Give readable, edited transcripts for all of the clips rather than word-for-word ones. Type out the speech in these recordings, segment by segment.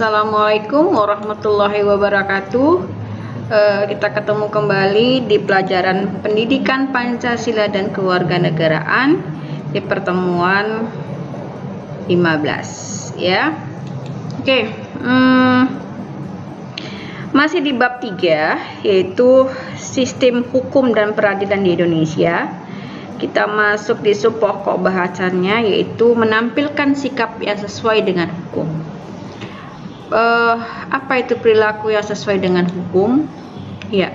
Assalamualaikum warahmatullahi wabarakatuh. Kita ketemu kembali di pelajaran Pendidikan Pancasila dan Kewarganegaraan di pertemuan 15 ya. Oke. Masih di bab 3 yaitu sistem hukum dan peradilan di Indonesia. Kita masuk di subpokok bahasannya yaitu menampilkan sikap yang sesuai dengan hukum. Apa itu perilaku yang sesuai dengan hukum? Ya,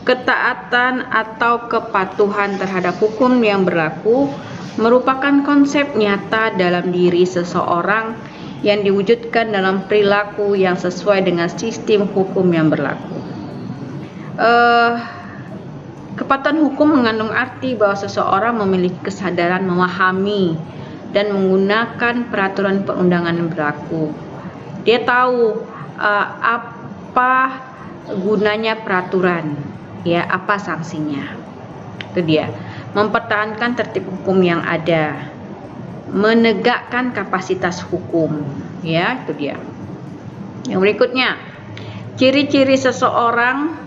ketaatan atau kepatuhan terhadap hukum yang berlaku merupakan konsep nyata dalam diri seseorang yang diwujudkan dalam perilaku yang sesuai dengan sistem hukum yang berlaku. Kepatuhan hukum mengandung arti bahwa seseorang memiliki kesadaran memahami dan menggunakan peraturan perundangan yang berlaku. Dia tahu apa gunanya peraturan, ya, apa sanksinya. Itu dia. Mempertahankan tertib hukum yang ada, menegakkan kapasitas hukum, ya, itu dia. Yang berikutnya, ciri-ciri seseorang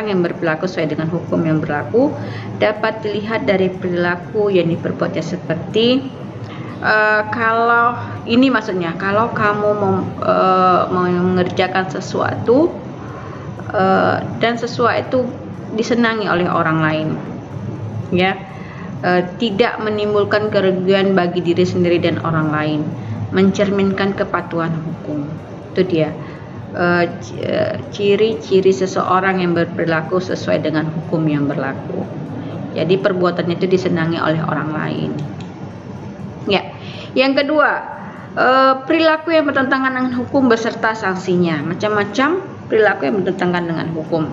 yang berperilaku sesuai dengan hukum yang berlaku dapat dilihat dari perilaku yang diperbuatnya seperti kalau ini maksudnya kalau kamu mengerjakan sesuatu dan sesuatu itu disenangi oleh orang lain, ya, tidak menimbulkan kerugian bagi diri sendiri dan orang lain, mencerminkan kepatuhan hukum. Itu dia ciri-ciri seseorang yang berperilaku sesuai dengan hukum yang berlaku. Jadi perbuatannya itu disenangi oleh orang lain. Ya, yang kedua, perilaku yang bertentangan dengan hukum beserta sanksinya. Macam-macam perilaku yang bertentangan dengan hukum.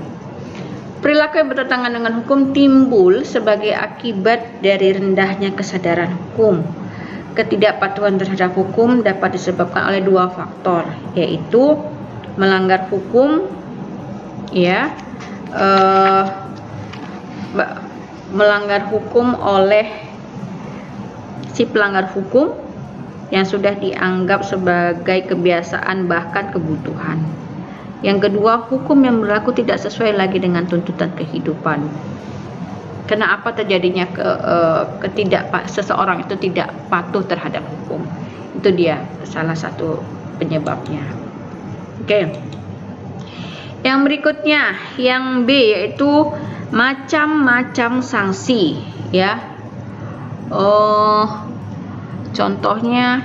Perilaku yang bertentangan dengan hukum timbul sebagai akibat dari rendahnya kesadaran hukum. Ketidakpatuhan terhadap hukum dapat disebabkan oleh dua faktor, yaitu melanggar hukum, ya, melanggar hukum oleh si pelanggar hukum yang sudah dianggap sebagai kebiasaan bahkan kebutuhan. Yang kedua, hukum yang berlaku tidak sesuai lagi dengan tuntutan kehidupan. Kenapa terjadinya seseorang itu tidak patuh terhadap hukum? Itu dia salah satu penyebabnya. Oke. Yang berikutnya, yang B, yaitu macam-macam sanksi, ya. Contohnya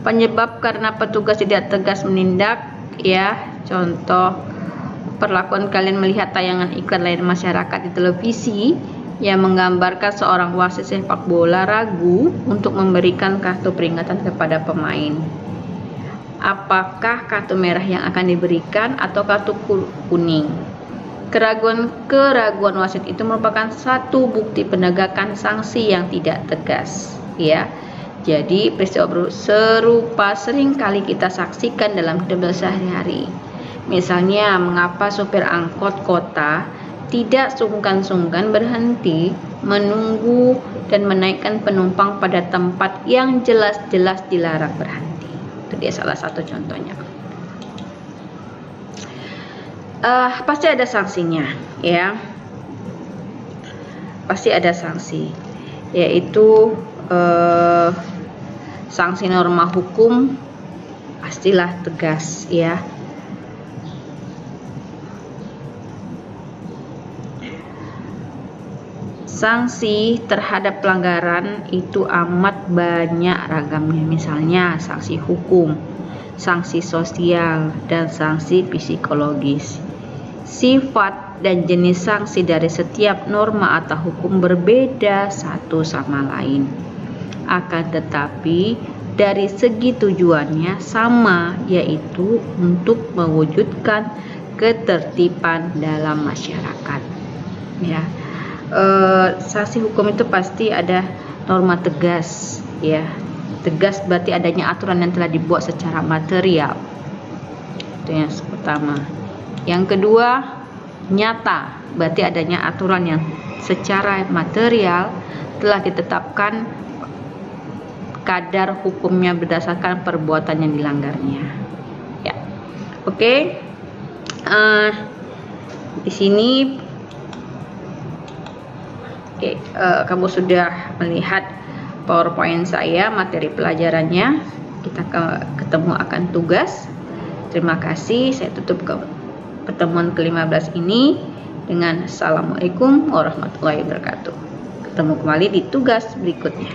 penyebab karena petugas tidak tegas menindak, ya. Contoh, perlakuan kalian melihat tayangan iklan layar masyarakat di televisi yang menggambarkan seorang wasit sepak bola ragu untuk memberikan kartu peringatan kepada pemain. Apakah kartu merah yang akan diberikan atau kartu kuning? Keraguan wasit itu merupakan satu bukti penegakan sanksi yang tidak tegas, ya. Jadi peristiwa serupa sering kali kita saksikan dalam hidup sehari-hari. Misalnya, mengapa supir angkot kota tidak sungkan-sungkan berhenti menunggu dan menaikkan penumpang pada tempat yang jelas-jelas dilarang berhenti? Itu dia salah satu contohnya. Pasti ada sanksinya, ya. Pasti ada sanksi, yaitu sanksi norma hukum pastilah tegas, ya. Sanksi terhadap pelanggaran itu amat banyak ragamnya. Misalnya sanksi hukum, sanksi sosial, dan sanksi psikologis. Sifat dan jenis sanksi dari setiap norma atau hukum berbeda satu sama lain. Akan tetapi dari segi tujuannya sama, yaitu untuk mewujudkan ketertiban dalam masyarakat, ya. Sanksi hukum itu pasti ada norma tegas, ya. Tegas berarti adanya aturan yang telah dibuat secara material. Itu yang pertama. Yang kedua, nyata, berarti adanya aturan yang secara material telah ditetapkan kadar hukumnya berdasarkan perbuatan yang dilanggarnya. Ya, oke. Di sini, kamu sudah melihat PowerPoint saya, materi pelajarannya. Kita ketemu akan tugas. Terima kasih. Saya tutup pertemuan ke-15 ini dengan Assalamualaikum warahmatullahi wabarakatuh. Ketemu kembali di tugas berikutnya.